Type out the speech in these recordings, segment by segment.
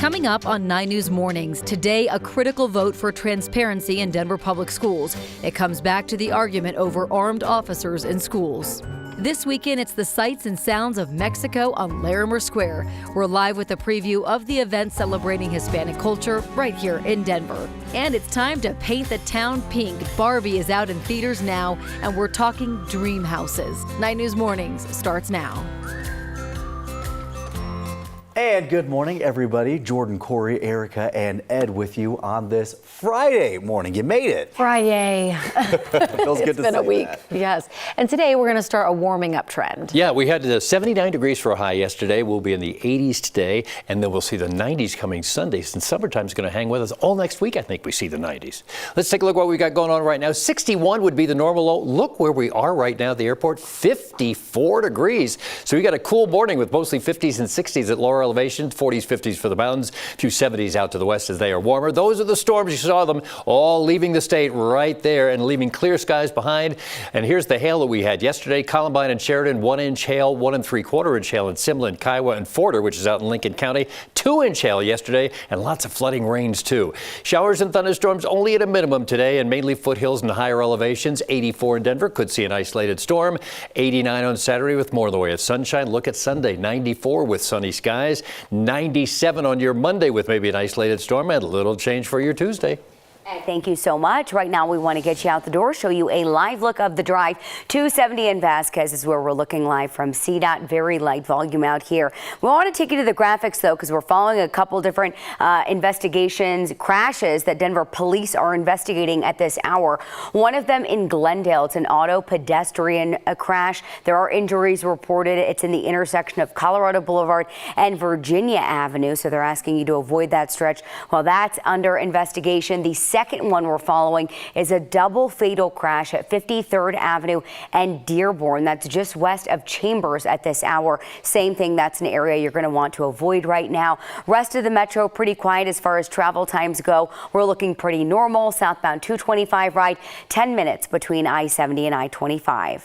Coming up on 9 News Mornings, today a critical vote for transparency in Denver public schools. It comes back to the argument over armed officers in schools. This weekend, it's the sights and sounds of Mexico on Larimer Square. We're live with a preview of the event celebrating Hispanic culture right here in Denver. And it's time to paint the town pink. Barbie is out in theaters now, and we're talking dream houses. 9 News Mornings starts now. And good morning, everybody. Jordan, Corey, Erica, and Ed with you on this Friday morning. You made it. Friday. Feels good to see It's been a week. that. Yes. And today we're going to start a warming up trend. Yeah, we had 79 degrees for a high yesterday. We'll be in the 80s today, and then we'll see the 90s coming Sunday. Since summertime's going to hang with us all next week, I think we see the 90s. Let's take a look at what we got going on right now. 61 would be the normal low. Look where we are right now at the airport, 54 degrees. So we got a cool morning with mostly 50s and 60s at lower elevation, 40s, 50s for the mountains, a few 70s out to the west as they are warmer. Those are the storms. You saw them all leaving the state right there and leaving clear skies behind. And here's the hail that we had yesterday. Columbine and Sheridan, 1-inch hail, 1 3/4 inch hail in Simlin, Kiowa, and Forder, which is out in Lincoln County. 2-inch hail yesterday and lots of flooding rains too. Showers and thunderstorms only at a minimum today and mainly foothills and higher elevations. 84 in Denver, could see an isolated storm. 89 on Saturday with more in the way of sunshine. Look at Sunday, 94 with sunny skies. 97 on your Monday with maybe an isolated storm, and a little change for your Tuesday. Thank you so much. Right now, we want to get you out the door, show you a live look of the drive. 270 in Vasquez is where we're looking live from CDOT. Very light volume out here. We want to take you to the graphics, though, because we're following a couple different investigations, crashes that Denver police are investigating at this hour. One of them in Glendale. It's an auto pedestrian crash. There are injuries reported. It's in the intersection of Colorado Boulevard and Virginia Avenue, so they're asking you to avoid that stretch. While that's under investigation, the second one we're following is a double fatal crash at 53rd Avenue and Dearborn. That's just west of Chambers at this hour. Same thing, that's an area you're going to want to avoid right now. Rest of the metro pretty quiet as far as travel times go. We're looking pretty normal. Southbound 225 ride, 10 minutes between I-70 and I-25.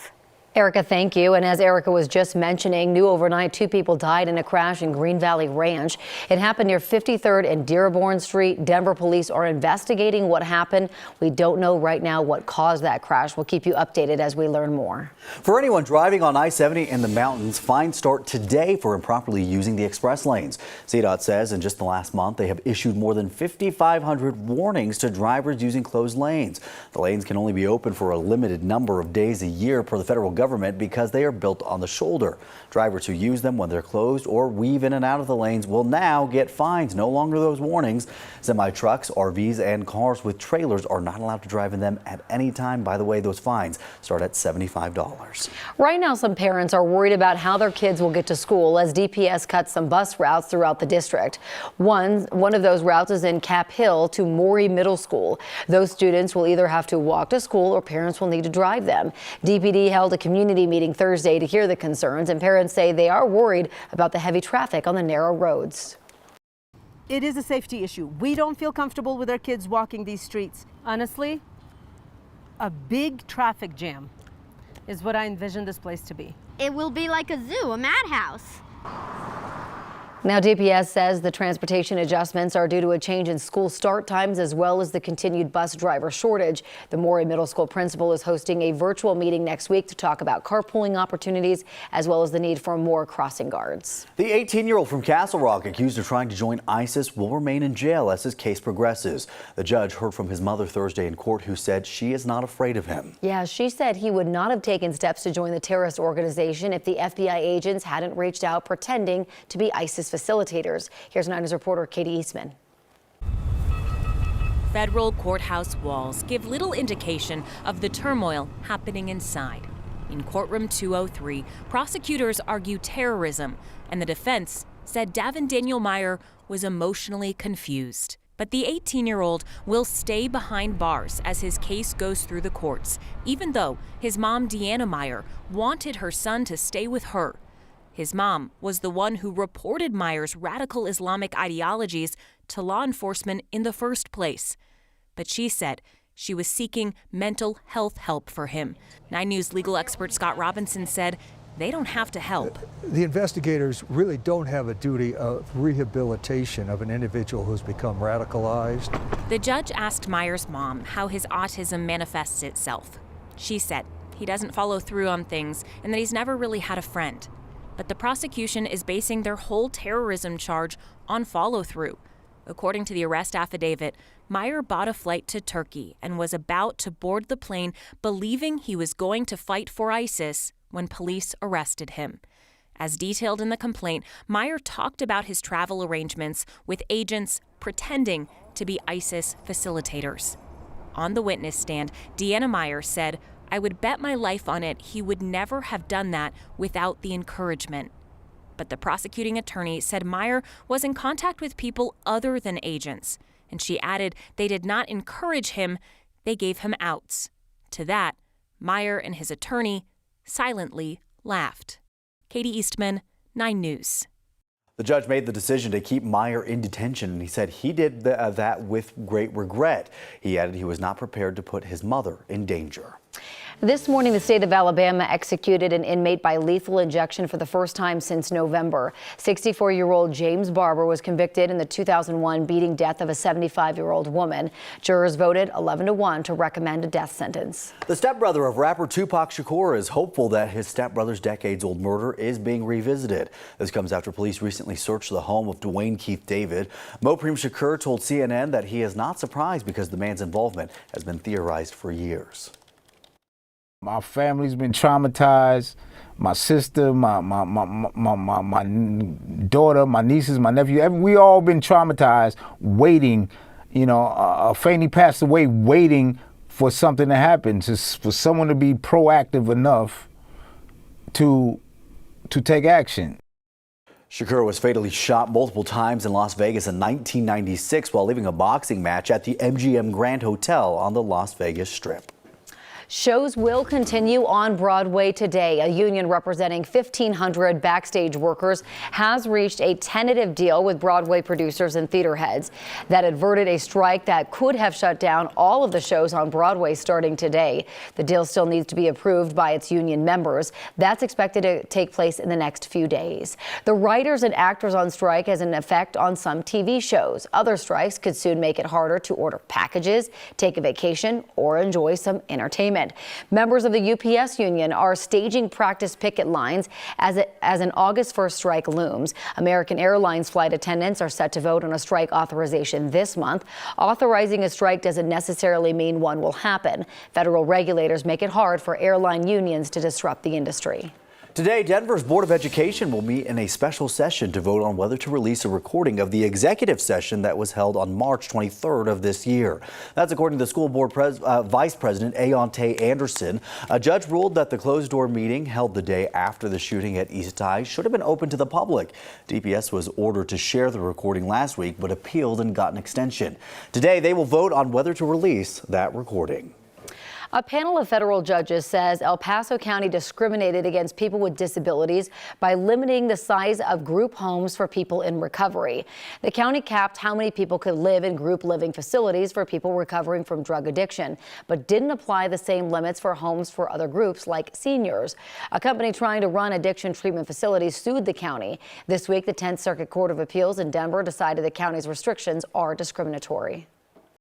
Erica, thank you. And as Erica was just mentioning, new overnight, 2 people died in a crash in Green Valley Ranch. It happened near 53rd and Dearborn Street. Denver police are investigating what happened. We don't know right now what caused that crash. We'll keep you updated as we learn more. For anyone driving on I-70 in the mountains, fines start today for improperly using the express lanes. CDOT says in just the last month, they have issued more than 5,500 warnings to drivers using closed lanes. The lanes can only be open for a limited number of days a year per the federal government because they are built on the shoulder. Drivers who use them when they're closed or weave in and out of the lanes will now get fines. No longer those warnings. Semi-trucks, RVs, and cars with trailers are not allowed to drive in them at any time. By the way, those fines start at $75. Right now, some parents are worried about how their kids will get to school as DPS cuts some bus routes throughout the district. One of those routes is in Cap Hill to Maury Middle School. Those students will either have to walk to school or parents will need to drive them. DPD held a community meeting Thursday to hear the concerns, and parents say they are worried about the heavy traffic on the narrow roads. It is a safety issue. We don't feel comfortable with our kids walking these streets. Honestly, a big traffic jam is what I envision this place to be. It will be like a zoo, a madhouse. Now, DPS says the transportation adjustments are due to a change in school start times as well as the continued bus driver shortage. The Maury Middle School principal is hosting a virtual meeting next week to talk about carpooling opportunities as well as the need for more crossing guards. The 18-year-old from Castle Rock accused of trying to join ISIS will remain in jail as his case progresses. The judge heard from his mother Thursday in court, who said she is not afraid of him. Yeah, she said he would not have taken steps to join the terrorist organization if the FBI agents hadn't reached out pretending to be ISIS facilitators. Here's 9 News reporter Katie Eastman. Federal courthouse walls give little indication of the turmoil happening inside. In courtroom 203, prosecutors argue terrorism, and the defense said Davin Daniel Meyer was emotionally confused. But the 18-year-old will stay behind bars as his case goes through the courts, even though his mom, Deanna Meyer, wanted her son to stay with her. His mom was the one who reported Meyer's radical Islamic ideologies to law enforcement in the first place. But she said she was seeking mental health help for him. 9 News legal expert Scott Robinson said they don't have to help. The investigators really don't have a duty of rehabilitation of an individual who's become radicalized. The judge asked Meyer's mom how his autism manifests itself. She said he doesn't follow through on things and that he's never really had a friend. But the prosecution is basing their whole terrorism charge on follow-through. According to the arrest affidavit, Meyer bought a flight to Turkey and was about to board the plane believing he was going to fight for ISIS when police arrested him. As detailed in the complaint, Meyer talked about his travel arrangements with agents pretending to be ISIS facilitators. On the witness stand, Deanna Meyer said, "I would bet my life on it he would never have done that without the encouragement." But the prosecuting attorney said Meyer was in contact with people other than agents, and she added they did not encourage him, they gave him outs. To that, Meyer and his attorney silently laughed. Katie Eastman, 9 News. The judge made the decision to keep Meyer in detention, and he said he did that with great regret. He added he was not prepared to put his mother in danger. This morning, the state of Alabama executed an inmate by lethal injection for the first time since November. 64-year-old James Barber was convicted in the 2001 beating death of a 75-year-old woman. Jurors voted 11-1 to recommend a death sentence. The stepbrother of rapper Tupac Shakur is hopeful that his stepbrother's decades-old murder is being revisited. This comes after police recently searched the home of Dwayne Keith David. Mopreme Shakur told CNN that he is not surprised because the man's involvement has been theorized for years. My family's been traumatized. My sister, my daughter, my nieces, my nephew, we all been traumatized, waiting. You know, Fanny passed away waiting for something to happen, for someone to be proactive enough to take action. Shakur was fatally shot multiple times in Las Vegas in 1996 while leaving a boxing match at the MGM Grand Hotel on the Las Vegas Strip. Shows will continue on Broadway today. A union representing 1,500 backstage workers has reached a tentative deal with Broadway producers and theater heads that averted a strike that could have shut down all of the shows on Broadway starting today. The deal still needs to be approved by its union members. That's expected to take place in the next few days. The writers and actors on strike has an effect on some TV shows. Other strikes could soon make it harder to order packages, take a vacation, or enjoy some entertainment. Members of the UPS union are staging practice picket lines as an August 1st strike looms. American Airlines flight attendants are set to vote on a strike authorization this month. Authorizing a strike doesn't necessarily mean one will happen. Federal regulators make it hard for airline unions to disrupt the industry. Today, Denver's Board of Education will meet in a special session to vote on whether to release a recording of the executive session that was held on March 23rd of this year. That's according to school board Vice President Aonte Anderson. A judge ruled that the closed-door meeting held the day after the shooting at East High should have been open to the public. DPS was ordered to share the recording last week, but appealed and got an extension. Today, they will vote on whether to release that recording. A panel of federal judges says El Paso County discriminated against people with disabilities by limiting the size of group homes for people in recovery. The county capped how many people could live in group living facilities for people recovering from drug addiction, but didn't apply the same limits for homes for other groups like seniors. A company trying to run addiction treatment facilities sued the county. This week, the 10th Circuit Court of Appeals in Denver decided the county's restrictions are discriminatory.